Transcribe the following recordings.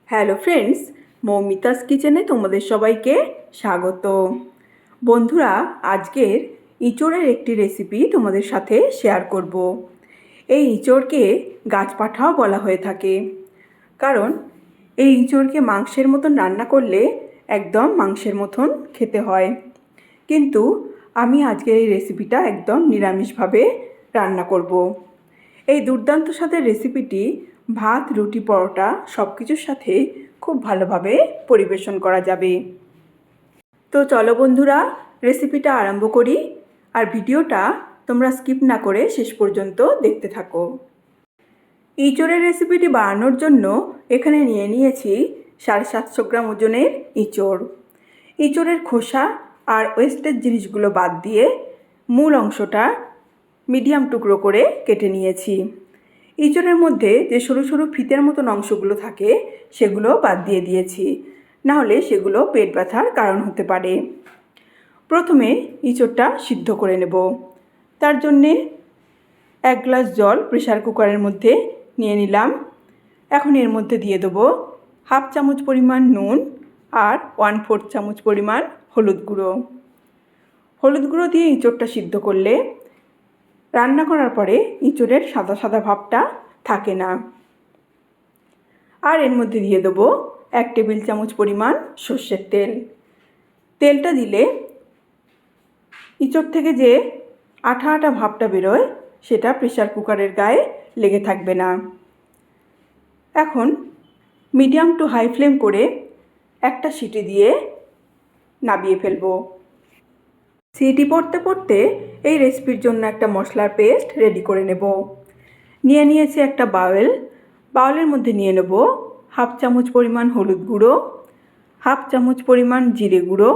Hello friends, Moumita's কিচেনে তোমাদের সবাইকে স্বাগত। বন্ধুরা, আজকের ইঁচড়ের একটি রেসিপি তোমাদের সাথে শেয়ার করব। এই ইঁচড়কে গাছপাঠাও বলা হয়ে থাকে, কারণ এই ইঁচড়কে মাংসের মতন রান্না করলে একদম মাংসের মতন খেতে হয়। কিন্তু আমি আজকের এই রেসিপিটা একদম নিরামিষভাবে রান্না করব। এই দুর্দান্ত স্বাদের রেসিপিটি ভাত, রুটি, পরোটা সব কিছুর সাথে খুব ভালোভাবে পরিবেশন করা যাবে। তো চলো বন্ধুরা, রেসিপিটা আরম্ভ করি, আর ভিডিওটা তোমরা স্কিপ না করে শেষ পর্যন্ত দেখতে থাকো। ইঁচড়ের রেসিপিটি বানানোর জন্য এখানে নিয়ে নিয়েছি 750 গ্রাম ওজনের ইঁচড়। ইঁচড়ের খোসা আর ওয়েস্টের জিনিসগুলো বাদ দিয়ে মূল অংশটা মিডিয়াম টুকরো করে কেটে নিয়েছি। ইঁচড়ের মধ্যে যে সরু সরু ফিতের মতন অংশগুলো থাকে সেগুলো বাদ দিয়ে দিয়েছি, নাহলে সেগুলো পেট ব্যথার কারণ হতে পারে। প্রথমে ইঁচড়টা সিদ্ধ করে নেব। তার জন্যে 1 গ্লাস জল প্রেসার কুকারের মধ্যে নিয়ে নিলাম। এখন এর মধ্যে দিয়ে দেবো 1/2 চামচ পরিমাণ নুন আর 1/4 চামচ পরিমাণ হলুদ গুঁড়ো। হলুদ গুঁড়ো দিয়ে ইঁচড়টা সিদ্ধ করলে রান্না করার পরে ইঁচড়ের সাদা সাদা ভাবটা থাকে না। আর এর মধ্যে দিয়ে দেবো 1 টেবিল চামচ পরিমাণ সর্ষের তেল। তেলটা দিলে ইঁচড় থেকে যে আঠা আঠা ভাবটা বেরোয় সেটা প্রেসার কুকারের গায়ে লেগে থাকবে না। এখন মিডিয়াম টু হাই ফ্লেম করে একটা সিটি দিয়ে নামিয়ে ফেলবো। সিটি পড়তে পড়তে এই রেসিপির জন্য একটা মশলার পেস্ট রেডি করে নেব। নিয়ে নিয়েছি একটা বাউলের মধ্যে নিয়ে নেব 1/2 চামচ পরিমাণ হলুদ গুঁড়ো, 1/2 চামচ পরিমাণ জিরে গুঁড়ো,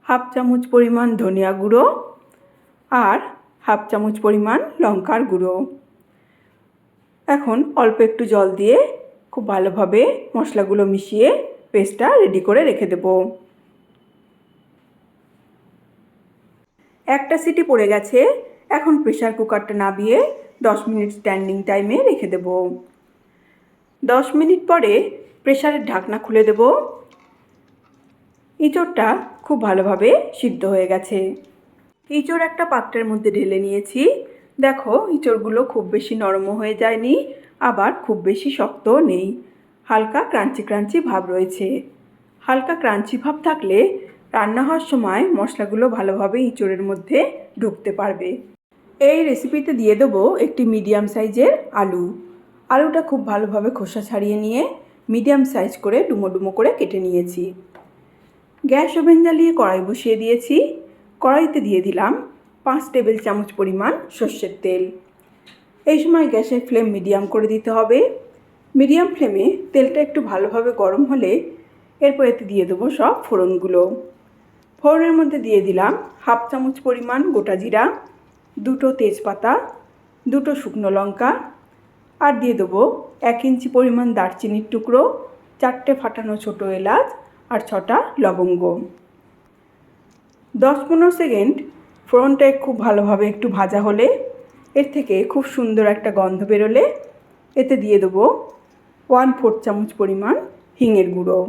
1/2 চামচ পরিমাণ ধনিয়া গুঁড়ো আর 1/2 চামচ পরিমাণ লঙ্কার গুঁড়ো। এখন অল্প একটু জল দিয়ে খুব ভালোভাবে মশলাগুলো মিশিয়ে পেস্টটা রেডি করে রেখে দেব। একটা সিটি পড়ে গেছে। এখন প্রেসার কুকারটা নামিয়ে 10 মিনিট স্ট্যান্ডিং টাইমে রেখে দেব। 10 মিনিট পরে প্রেসারের ঢাকনা খুলে দেব। ইঁচড়টা খুব ভালোভাবে সিদ্ধ হয়ে গেছে। ইঁচড় একটা পাত্রের মধ্যে ঢেলে নিয়েছি। দেখো, ইঁচড়গুলো খুব বেশি নরমও হয়ে যায়নি, আবার খুব বেশি শক্তও নেই। হালকা ক্রাঞ্চি ক্রাঞ্চি ভাব রয়েছে। হালকা ক্রাঞ্চি ভাব থাকলে রান্না হওয়ার সময় মশলাগুলো ভালোভাবে ইঁচড়ের মধ্যে ঢুকতে পারবে। এই রেসিপিতে দিয়ে দেবো একটি মিডিয়াম সাইজের আলুটা খুব ভালোভাবে খোসা ছাড়িয়ে নিয়ে মিডিয়াম সাইজ করে ডুমো ডুমো করে কেটে নিয়েছি। গ্যাস ওভেন জ্বালিয়ে কড়াই বসিয়ে দিয়েছি। কড়াইতে দিয়ে দিলাম 5 টেবিল চামচ পরিমাণ সর্ষের তেল। এই সময় গ্যাসের ফ্লেম মিডিয়াম করে দিতে হবে। মিডিয়াম ফ্লেমে তেলটা একটু ভালোভাবে গরম হলে এরপর এতে দিয়ে দেবো সব ফোড়নগুলো। ফোড়নের মধ্যে দিয়ে দিলাম 1/2 চামচ পরিমাণ গোটা জিরা, 2টো তেজপাতা, 2টো শুকনো লঙ্কা, আর দিয়ে দেবো 1 ইঞ্চি পরিমাণ দারচিনির টুকরো, 4টে ফাটানো ছোটো এলাচ আর 6টা লবঙ্গ। 10-15 সেকেন্ড ফোড়নটা খুব ভালোভাবে একটু ভাজা হলে এর থেকে খুব সুন্দর একটা গন্ধ বেরোলে এতে দিয়ে দেবো 1/4 চামচ পরিমাণ হিঙের গুঁড়ো।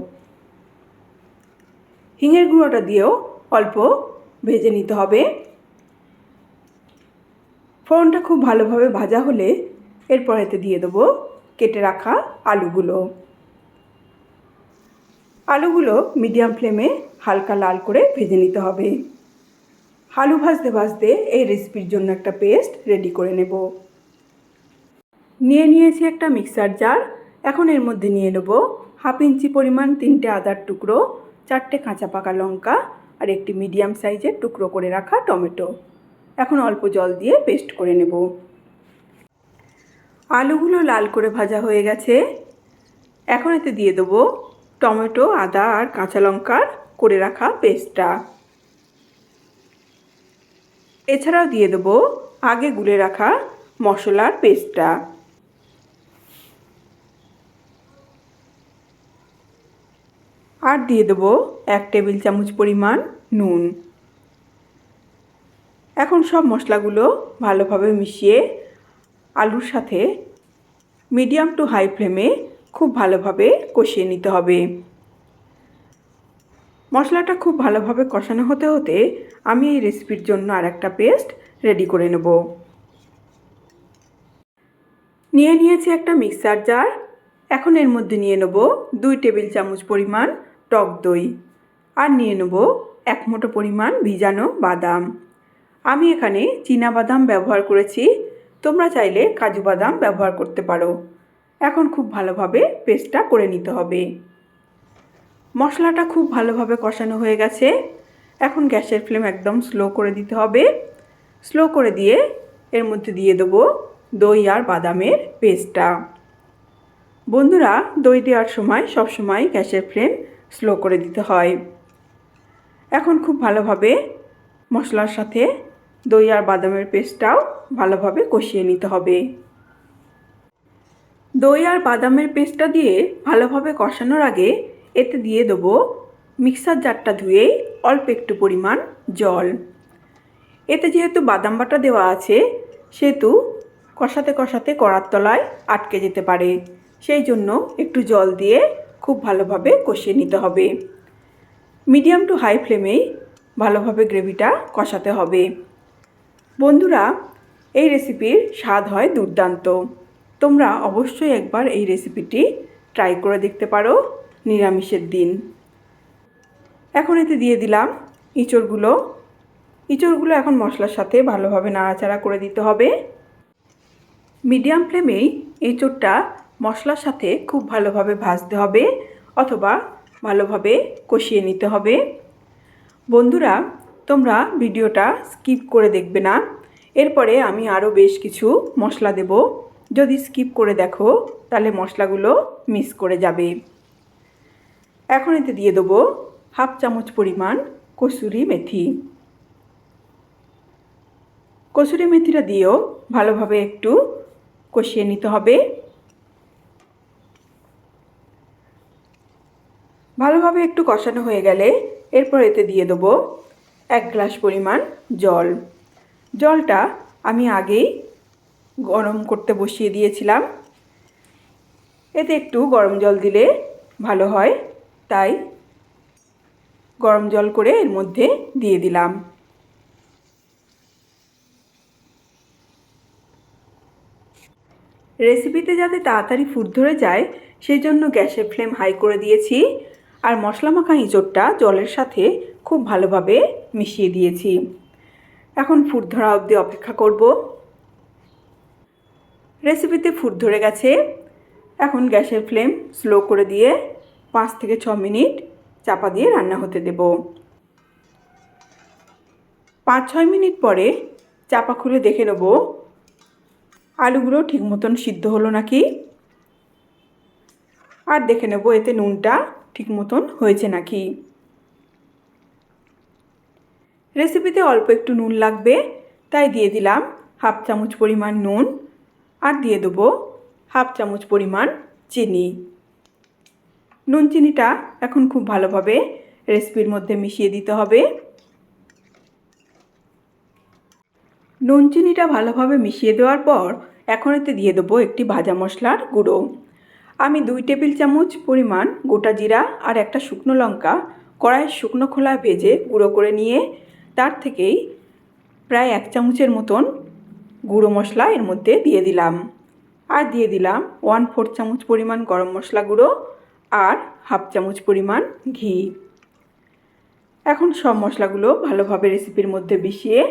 হিঙের গুঁড়োটা দিয়েও অল্প ভেজে নিতে হবে। ফোড়নটা খুব ভালোভাবে ভাজা হলে এরপর এতে দিয়ে দেবো কেটে রাখা আলুগুলো মিডিয়াম ফ্লেমে হালকা লাল করে ভেজে নিতে হবে। আলু ভাজতে ভাজতে এই রেসিপির জন্য একটা পেস্ট রেডি করে নেব। নিয়ে নিয়েছি একটা মিক্সার জার। এখন এর মধ্যে নিয়ে নেব 1/2 ইঞ্চি পরিমাণ 3টে আদার টুকরো, 4টে কাঁচা পাকা লঙ্কা আর একটি মিডিয়াম সাইজের টুকরো করে রাখা টমেটো। এখন অল্প জল দিয়ে পেস্ট করে নেব। আলুগুলো লাল করে ভাজা হয়ে গেছে। এখন এতে দিয়ে দেবো টমেটো, আদা আর কাঁচা লঙ্কার করে রাখা পেস্টটা। এছাড়াও দিয়ে দেবো আগে গুলে রাখা মশলার পেস্টটা। আর দিয়ে দেবো 1 টেবিল চামচ পরিমাণ নুন। এখন সব মশলাগুলো ভালোভাবে মিশিয়ে আলুর সাথে মিডিয়াম টু হাই ফ্লেমে খুব ভালোভাবে কষিয়ে নিতে হবে। মশলাটা খুব ভালোভাবে কষানো হতে হতে আমি এই রেসিপির জন্য আরেকটা পেস্ট রেডি করে নেব। নিয়ে নিয়েছি একটা মিক্সার জার। এখন এর মধ্যে নিয়ে নেব 2 টেবিল চামচ পরিমাণ টক দই, আর নিয়ে নেব 1 মুঠো পরিমাণ ভিজানো বাদাম। আমি এখানে চীনা বাদাম ব্যবহার করেছি, তোমরা চাইলে কাজু বাদাম ব্যবহার করতে পারো। এখন খুব ভালোভাবে পেস্টটা করে নিতে হবে। মশলাটা খুব ভালোভাবে কষানো হয়ে গেছে। এখন গ্যাসের ফ্লেম একদম স্লো করে দিতে হবে। স্লো করে দিয়ে এর মধ্যে দিয়ে দেবো দই আর বাদামের পেস্টটা। বন্ধুরা, দই দেওয়ার সময় সবসময় গ্যাসের ফ্লেম স্লো করে দিতে হয়। এখন খুব ভালোভাবে মশলার সাথে দই আর বাদামের পেস্টটাও ভালোভাবে কষিয়ে নিতে হবে। দই আর বাদামের পেস্টটা দিয়ে ভালোভাবে কষানোর আগে এতে দিয়ে দেবো মিক্সার জারটা ধুয়ে অল্প একটু পরিমাণ জল। এতে যেহেতু বাদাম বাটা দেওয়া আছে সেহেতু কষাতে কষাতে কড়ার তলায় আটকে যেতে পারে, সেই জন্য একটু জল দিয়ে খুব ভালোভাবে কষিয়ে নিতে হবে। মিডিয়াম টু হাই ফ্লেমেই ভালোভাবে গ্রেভিটা কষাতে হবে। বন্ধুরা, এই রেসিপির স্বাদ হয় দুর্দান্ত। তোমরা অবশ্যই একবার এই রেসিপিটি ট্রাই করে দেখতে পারো নিরামিষের দিন। এখন এতে দিয়ে দিলাম ইঁচড়গুলো। ইঁচড়গুলো এখন মশলার সাথে ভালোভাবে নাড়াচাড়া করে দিতে হবে। মিডিয়াম ফ্লেমেই ইঁচড়টা মশলার সাথে খুব ভালোভাবে ভাজতে হবে অথবা ভালোভাবে কষিয়ে নিতে হবে। বন্ধুরা, তোমরা ভিডিওটা স্কিপ করে দেখবে না। এরপরে আমি আরও বেশ কিছু মশলা দেব। যদি স্কিপ করে দেখো তাহলে মশলাগুলো মিস করে যাবে। এখন এতে দিয়ে দেবো 1/2 চামচ পরিমাণ কসুরি মেথি। কসুরি মেথিটা দিয়েও ভালোভাবে একটু কষিয়ে নিতে হবে। ভালোভাবে একটু কষানো হয়ে গেলে এরপর এতে দিয়ে দেবো 1 গ্লাস পরিমাণ জল। জলটা আমি আগেই গরম করতে বসিয়ে দিয়েছিলাম। এতে একটু গরম জল দিলে ভালো হয়, তাই গরম জল করে এর মধ্যে দিয়ে দিলাম। রেসিপিতে যাতে তাড়াতাড়ি ফুট ধরে যায় সেই জন্য গ্যাসের ফ্লেম হাই করে দিয়েছি, আর মশলা মাখা ইঁচড়টা জলের সাথে খুব ভালোভাবে মিশিয়ে দিয়েছি। এখন ফুট ধরা অবধি অপেক্ষা করব। রেসিপিতে ফুট ধরে গেছে। এখন গ্যাসের ফ্লেম স্লো করে দিয়ে 5 থেকে 6 মিনিট চাপা দিয়ে রান্না হতে দেব। 5-6 মিনিট পরে চাপা খুলে দেখে নেব আলুগুলো ঠিক মতন সিদ্ধ হলো নাকি, আর দেখে নেব এতে নুনটা ঠিক মতন হয়েছে নাকি। রেসিপিতে অল্প একটু নুন লাগবে, তাই দিয়ে দিলাম 1/2 চামচ পরিমাণ নুন, আর দিয়ে দেবো 1/2 চামচ পরিমাণ চিনি। নুন চিনিটা এখন খুব ভালোভাবে রেসিপির মধ্যে মিশিয়ে দিতে হবে। নুন চিনিটা ভালোভাবে মিশিয়ে দেওয়ার পর এখন এতে দিয়ে দেবো একটি ভাজা মশলার গুঁড়ো। আমি 2 টেবিল চামচ পরিমাণ গোটা জিরা আর একটা শুকনো লঙ্কা কড়াইয়ের শুকনো খোলায় ভেজে গুঁড়ো করে নিয়ে তার থেকেই প্রায় 1 চামচের মতন গুঁড়ো মশলা এর মধ্যে দিয়ে দিলাম, আর দিয়ে দিলাম 1/4 চামচ পরিমাণ গরম মশলা গুঁড়ো আর 1/2 চামচ পরিমাণ ঘি। এখন সব মশলাগুলো ভালোভাবে রেসিপির মধ্যে মিশিয়ে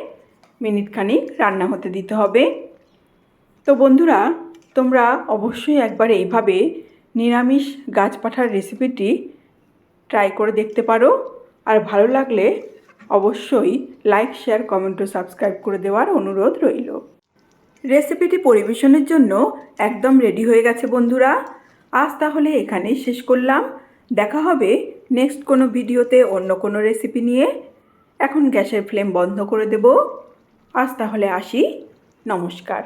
মিনিট খানিক রান্না হতে দিতে হবে। তো বন্ধুরা, তোমরা অবশ্যই একবার এইভাবে নিরামিষ গাছ পাঠার রেসিপিটি ট্রাই করে দেখতে পারো, আর ভালো লাগলে অবশ্যই লাইক, শেয়ার, কমেন্ট ও সাবস্ক্রাইব করে দেওয়ার অনুরোধ রইল। রেসিপিটি পরিবেশনের জন্য একদম রেডি হয়ে গেছে বন্ধুরা। আজ তাহলে এখানেই শেষ করলাম। দেখা হবে নেক্সট কোনো ভিডিওতে অন্য কোনো রেসিপি নিয়ে। এখন গ্যাসের ফ্লেম বন্ধ করে দেব। আজ তাহলে আসি। নমস্কার।